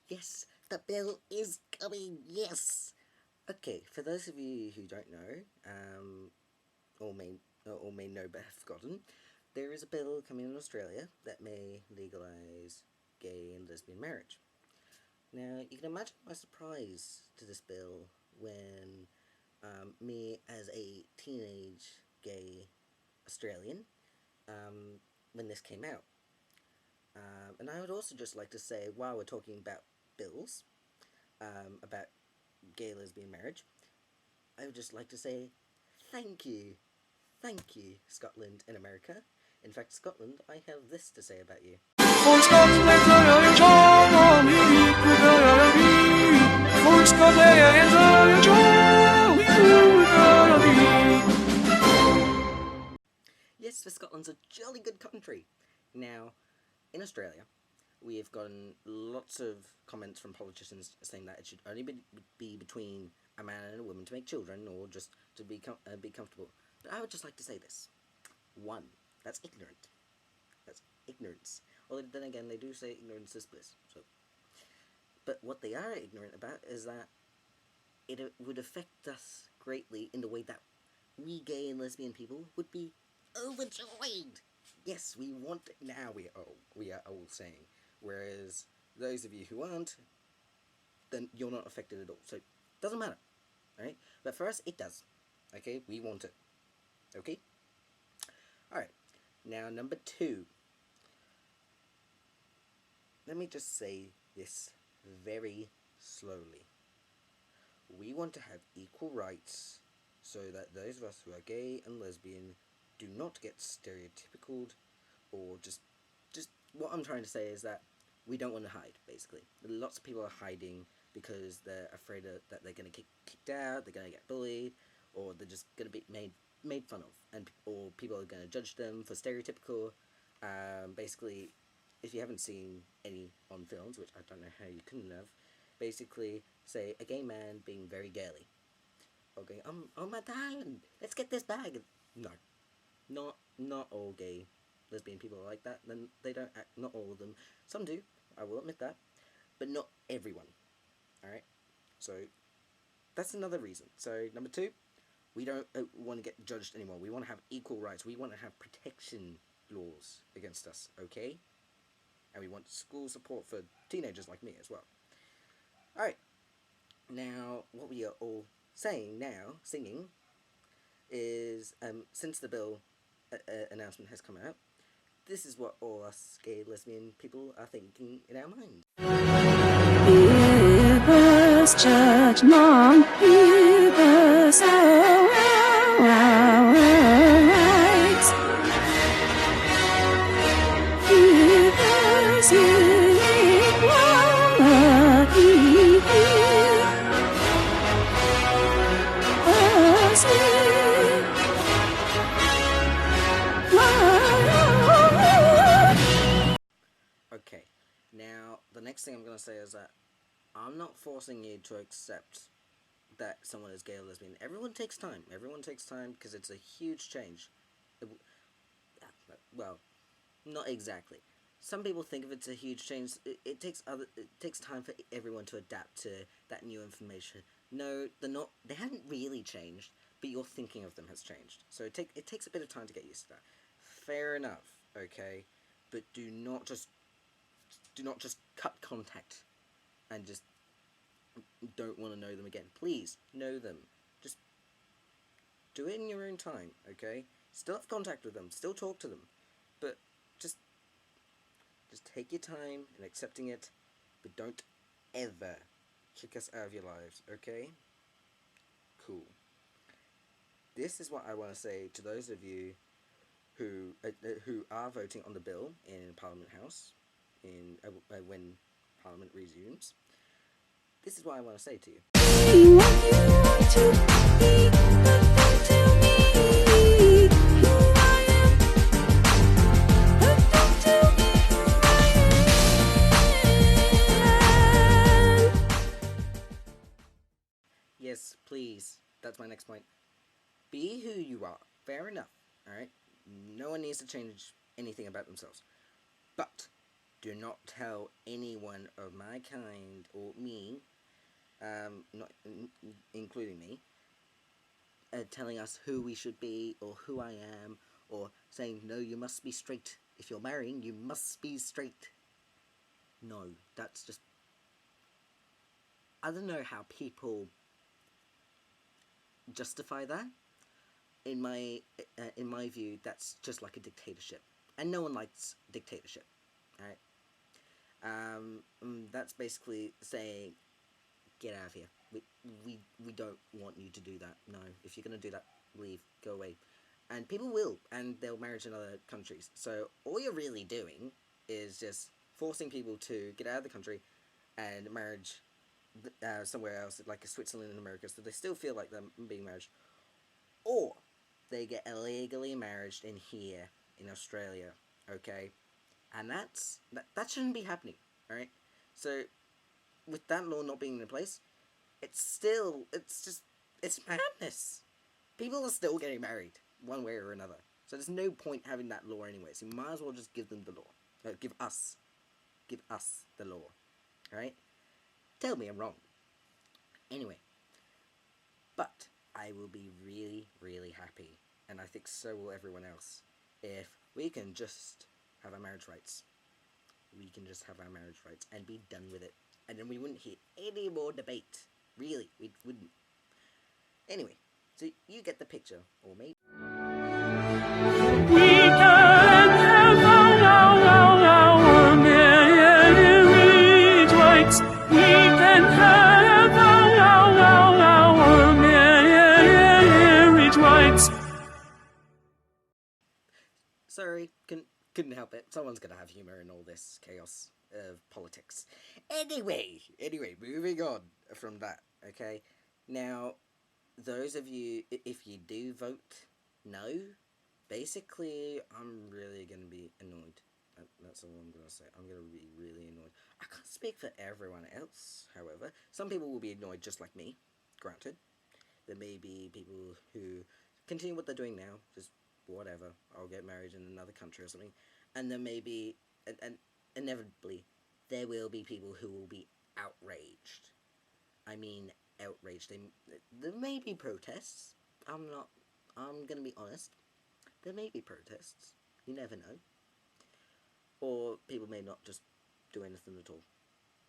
Yes, the bill is coming. Yes. Okay, for those of you who don't know, or may know but have forgotten, there is a bill coming in Australia that may legalise gay and lesbian marriage. Now, you can imagine my surprise to this bill when me, as a teenage gay Australian, when this came out. And I would also just like to say, while we're talking about bills, about gay lesbian marriage, I would just like to say thank you. Thank you, Scotland and America. In fact, Scotland, I have this to say about you. Yes, for Scotland's a jolly good country. Now, in Australia, we have gotten lots of comments from politicians saying that it should only be between a man and a woman to make children, or just to be comfortable. But I would just like to say this: one, that's ignorant. That's ignorance. Although then again, they do say ignorance is bliss. So, but what they are ignorant about is that it would affect us greatly in the way that we gay and lesbian people would be overjoyed. Yes, we want it now. We are all saying. Whereas those of you who aren't, then you're not affected at all. So it doesn't matter, right? But for us, it does. Okay, we want it. Okay. All right. Now, number 2. Let me just say this very slowly. We want to have equal rights so that those of us who are gay and lesbian do not get stereotypical, or just what I'm trying to say is that we don't want to hide, basically. Lots of people are hiding because they're afraid that they're going to get kicked out, they're going to get bullied, or they're just going to be made fun of, or people are going to judge them for stereotypical. Basically, if you haven't seen any on films, which I don't know how you couldn't have, basically say a gay man being very girly, or going, oh my darling, let's get this bag. No, not all gay lesbian people are like that. Then they don't act. Not all of them. Some do. I will admit that, but not everyone. All right. So that's another reason. So number 2, we don't want to get judged anymore. We want to have equal rights. We want to have protection laws against us. Okay. And we want school support for teenagers like me as well. All right. Now, what we are all singing, is since the bill announcement has come out, this is what all us gay lesbian people are thinking in our minds. Give us judgment, give us our rights. Give us equality. Okay, now the next thing I'm going to say is that I'm not forcing you to accept that someone is gay or lesbian. Everyone takes time. Everyone takes time because it's a huge change. Well, not exactly. Some people think of it's a huge change. It takes time for everyone to adapt to that new information. No, they're not. They haven't really changed, but your thinking of them has changed. So it takes a bit of time to get used to that. Fair enough. Okay, but do not just cut contact and just don't want to know them again. Please know them. Just do it in your own time. Okay, still have contact with them. Still talk to them, but just take your time in accepting it, but don't ever kick us out of your lives, okay? Cool. This is what I want to say to those of you who are voting on the bill in Parliament House when Parliament resumes. This is what I want to say to you. Yes, please. That's my next point. Be who you are. Fair enough. Alright? No one needs to change anything about themselves. But do not tell anyone of my kind or me, not including me, telling us who we should be or who I am, or saying, no, you must be straight. If you're marrying, you must be straight. No, that's just... I don't know how people justify that. In my view, that's just like a dictatorship, and no one likes dictatorship. Alright? That's basically saying, get out of here. We don't want you to do that. No, if you're gonna do that, leave, go away. And people will, and they'll marry in other countries. So all you're really doing is just forcing people to get out of the country and marriage somewhere else, like Switzerland and America, so they still feel like they're being married. Or they get illegally married in here, in Australia, okay? And that shouldn't be happening, alright? So, with that law not being in place, it's madness. People are still getting married, one way or another. So there's no point having that law anyway, so you might as well just give them the law. Give us the law, alright? Tell me I'm wrong. Anyway, but I will be really, really happy, and I think so will everyone else, if we can just have our marriage rights. We can just have our marriage rights and be done with it. And then we wouldn't hear any more debate. Really, we wouldn't. Anyway, so you get the picture, or maybe... We can have our marriage rights. We can have our marriage rights. Sorry, couldn't help it. Someone's gonna have humor in all this chaos of politics. Anyway, moving on from that, okay? Now, those of you, if you do vote no, basically, I'm really gonna be annoyed. That's all I'm gonna say. I'm gonna be really annoyed. I can't speak for everyone else, however. Some people will be annoyed just like me, granted. There may be people who continue what they're doing now, just whatever, I'll get married in another country or something. And there may be, and inevitably, there will be people who will be outraged. I mean, outraged. There may be protests. I'm gonna be honest. There may be protests. You never know. Or people may not just do anything at all,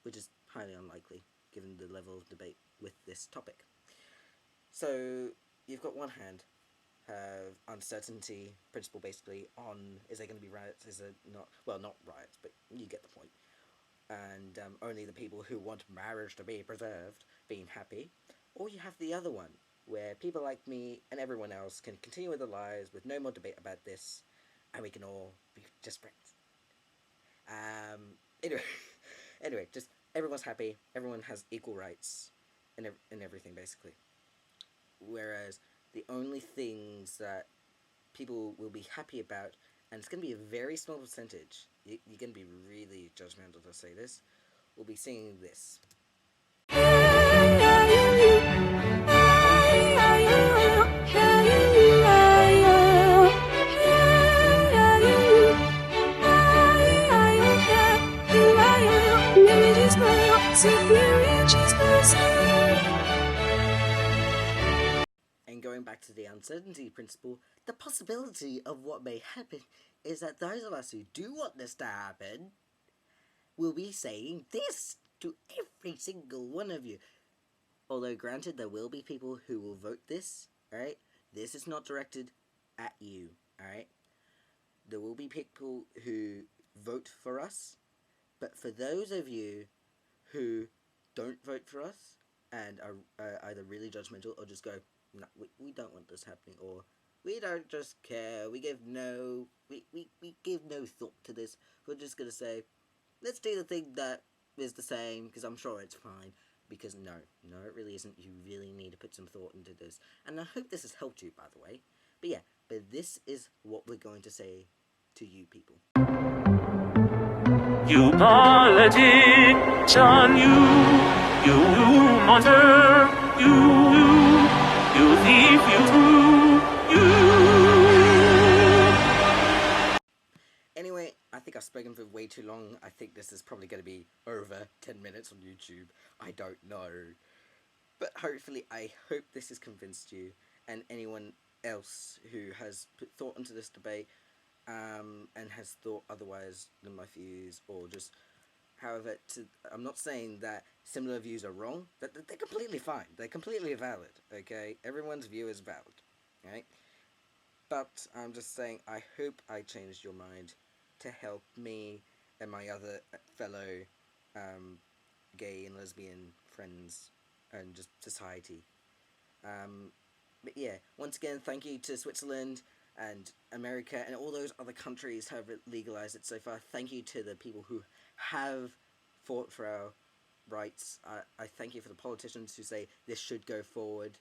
which is highly unlikely, given the level of debate with this topic. So, you've got one hand, have uncertainty principle basically on, is there going to be riots, is there not, well, not riots, but you get the point. And only the people who want marriage to be preserved being happy. Or you have the other one, where people like me and everyone else can continue with their lives with no more debate about this, and we can all be just friends. Anyway, just everyone's happy, everyone has equal rights, and everything basically. Whereas the only things that people will be happy about, and it's going to be a very small percentage, you're going to be really judgmental to say this, will be singing this. And going back to the uncertainty principle, the possibility of what may happen is that those of us who do want this to happen will be saying this to every single one of you. Although granted, there will be people who will vote this, alright? This is not directed at you, alright? There will be people who vote for us, but for those of you who don't vote for us and are either really judgmental or just go, no, we don't want this happening, or we don't just care, we give no thought to this, we're just gonna say, let's do the thing that is the same, because I'm sure it's fine, because no, it really isn't. You really need to put some thought into this, and I hope this has helped you, by the way. But yeah, this is what we're going to say to you people. You politician, you monster, you thief, you. Anyway, I think I've spoken for way too long. I think this is probably going to be over 10 minutes on YouTube. I don't know. But hopefully, I hope this has convinced you and anyone else who has put thought into this debate and has thought otherwise than my views, or just however, I'm not saying that similar views are wrong. They're completely fine. They're completely valid. Okay, everyone's view is valid, right? But I'm just saying, I hope I changed your mind to help me and my other fellow gay and lesbian friends and just society. But yeah, once again, thank you to Switzerland and America and all those other countries who have legalized it so far. Thank you to the people who have fought for our rights. I thank you for the politicians who say this should go forward.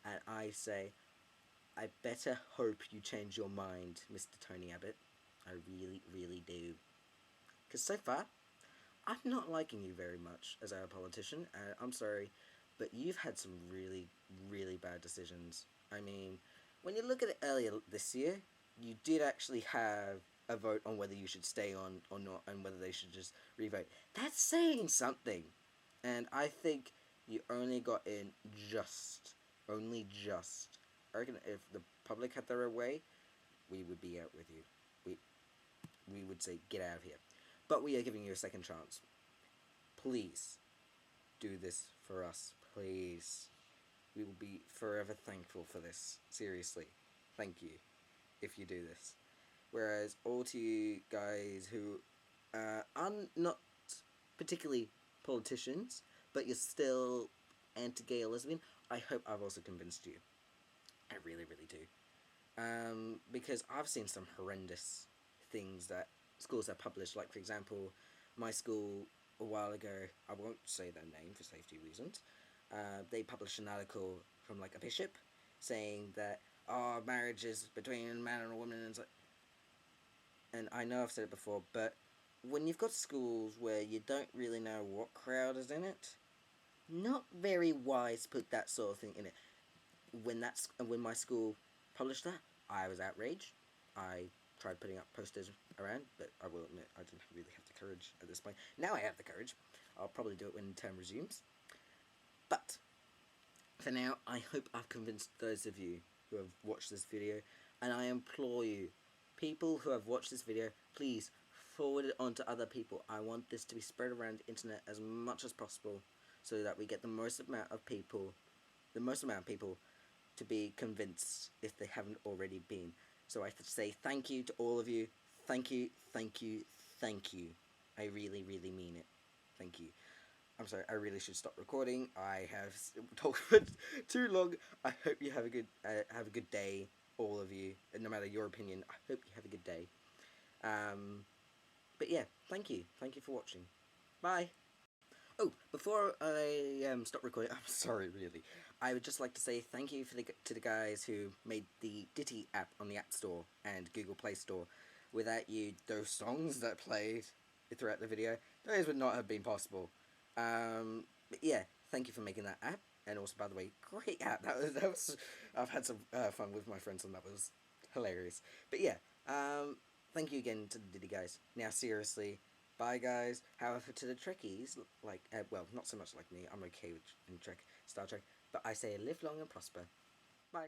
And I say, I better hope you change your mind, Mr. Tony Abbott. I really, really do. Because so far, I'm not liking you very much as our politician. I'm sorry, but you've had some really, really bad decisions. I mean, when you look at it earlier this year, you did actually have a vote on whether you should stay on or not, and whether they should just revote. That's saying something. And I think you only got in only just. I reckon if the public had their way, we would be out with you. We would say, get out of here. But we are giving you a second chance. Please do this for us. Please. We will be forever thankful for this. Seriously. Thank you if you do this. Whereas all to you guys who are not particularly politicians, but you're still anti-gay or lesbian, I hope I've also convinced you. I really, really do. Because I've seen some horrendous things that schools have published. Like, for example, my school a while ago, I won't say their name for safety reasons, they published an article from, like, a bishop saying that, oh, marriage is between a man and a woman, and I know I've said it before, but when you've got schools where you don't really know what crowd is in it, not very wise to put that sort of thing in it. When my school published that, I was outraged. I tried putting up posters around, but I will admit I didn't really have the courage at this point. Now I have the courage. I'll probably do it when term resumes. But for now, I hope I've convinced those of you who have watched this video, and I implore you, people who have watched this video, please forward it on to other people. I want this to be spread around the internet as much as possible, so that we get the most amount of people to be convinced if they haven't already been. So I say thank you to all of you. Thank you, thank you, thank you. I really, really mean it. Thank you. I'm sorry, I really should stop recording. I have talked for too long. I hope you have a good day, all of you. And no matter your opinion, I hope you have a good day. But yeah, thank you. Thank you for watching. Bye. Oh, before I stop recording, I'm sorry, really. I would just like to say thank you to the guys who made the Ditty app on the App Store and Google Play Store. Without you, those songs that played throughout the video, those would not have been possible. But yeah, thank you for making that app. And also, by the way, great app. That was I've had some fun with my friends, and that was hilarious. But yeah, thank you again to the Ditty guys. Now, seriously. Bye, guys. However, to the Trekkies, like, well, not so much like me, I'm okay with Star Trek, but I say live long and prosper. Bye.